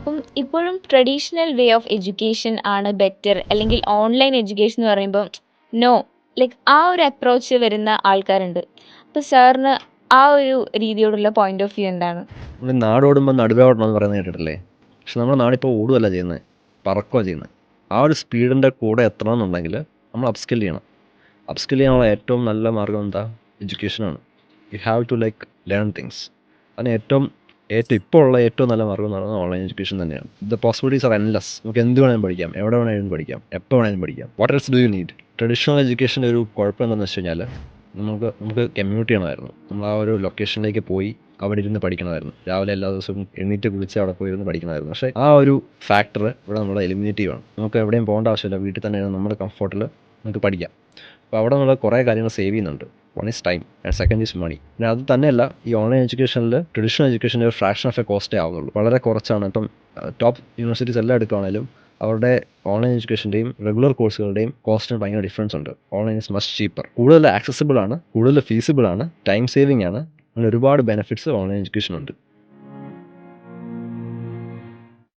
അപ്പം ഇപ്പോഴും traditional way of education ആണ് ബെറ്റർ അല്ലെങ്കിൽ ഓൺലൈൻ എഡ്യൂക്കേഷൻ എന്ന് പറയുമ്പോൾ നോ ലൈക്ക് ആ ഒരു അപ്രോച്ച് വരുന്ന ആൾക്കാരുണ്ട്. അപ്പോൾ സാറിന് ആ ഒരു രീതിയോടുള്ള പോയിന്റ് ഓഫ് വ്യൂ എന്താണ്? നമ്മൾ നാടോടുമ്പോൾ നടുവേ ഓടണം എന്ന് പറയുന്നത് കേട്ടിട്ടില്ലേ? പക്ഷെ നമ്മുടെ നാടിപ്പോൾ ഓടുകയല്ല ചെയ്യുന്നത്, പറക്കുകയാണ് ചെയ്യുന്നത്. ആ ഒരു സ്പീഡിൻ്റെ കൂടെ എത്തണം എന്നുണ്ടെങ്കിൽ നമ്മൾ അപ്സ്കിൽ ചെയ്യണം. അപ്സ്കിൽ ചെയ്യാനുള്ള ഏറ്റവും നല്ല മാർഗ്ഗം എന്താ? എഡ്യൂക്കേഷനാണ്. You have to like learn things. അതിന് ഏറ്റവും ഇപ്പോൾ ഉള്ള ഏറ്റവും നല്ല മാർഗ്ഗം എന്ന് പറയുന്നത് ഓൺലൈൻ എഡ്യൂക്കേഷൻ തന്നെയാണ്. The possibilities are endless. നമുക്ക് എന്ത് വേണമെങ്കിലും പഠിക്കാം, എവിടെ വേണമെങ്കിലും പഠിക്കാം, എപ്പോൾ വേണമെങ്കിലും പഠിക്കാം. What else do you need? Traditional എഡ്യൂക്കേഷൻ്റെ ഒരു കുഴപ്പം എന്താണെന്ന് വെച്ച് കഴിഞ്ഞാൽ നമുക്ക് കമ്മ്യൂട്ട് ചെയ്യണമായിരുന്നു. നമ്മൾ ആ ഒരു ലൊക്കേഷനിലേക്ക് പോയി അവിടെ ഇരുന്ന് പഠിക്കണമായിരുന്നു. രാവിലെ എല്ലാ ദിവസവും എണീറ്റ് കുളിച്ച് അവിടെ പോയി ഇരുന്ന് പഠിക്കണമായിരുന്നു. പക്ഷേ ആ ഒരു ഫാക്ടർ ഇവിടെ നമ്മൾ എലിമിനേറ്റ് ചെയ്യുകയാണ്. നമുക്ക് എവിടെയും പോകേണ്ട ആവശ്യമില്ല, വീട്ടിൽ തന്നെ നമ്മുടെ കംഫർട്ടിൽ നമുക്ക് പഠിക്കാം. അപ്പോൾ അവിടെ നമ്മൾ കുറേ കാര്യങ്ങൾ സേവ് ചെയ്യുന്നുണ്ട്. One is time and second is money. പിന്നെ അത് തന്നെയല്ല, ഈ ഓൺലൈൻ എഡ്യൂക്കേഷനിൽ ട്രഡീഷണൽ എഡ്യൂക്കേഷൻ്റെ ഒരു ഫ്രാക്ഷൻ ഓഫ് എ കോസ്റ്റേ ആവുന്നുള്ളൂ. വളരെ കുറച്ചാണ്. ഇപ്പം ടോപ്പ് യൂണിവേഴ്സിറ്റീസ് എല്ലാം എടുക്കുകയാണെങ്കിലും അവരുടെ ഓൺലൈൻ എഡ്യൂക്കേഷൻ്റെയും റെഗുലർ കോഴ്സുകളുടെയും കോസ്റ്റിന് ഭയങ്കര ഡിഫറൻസ് ഉണ്ട്. Online is much cheaper. കൂടുതൽ ആക്സസിബിൾ ആണ്, കൂടുതൽ ഫീസിബിൾ ആണ്, ടൈം സേവിംഗ് ആണ്. അങ്ങനെ ഒരുപാട് ബെനിഫിറ്റ്സ് ഓൺലൈൻ എഡ്യൂക്കേഷൻ ഉണ്ട്.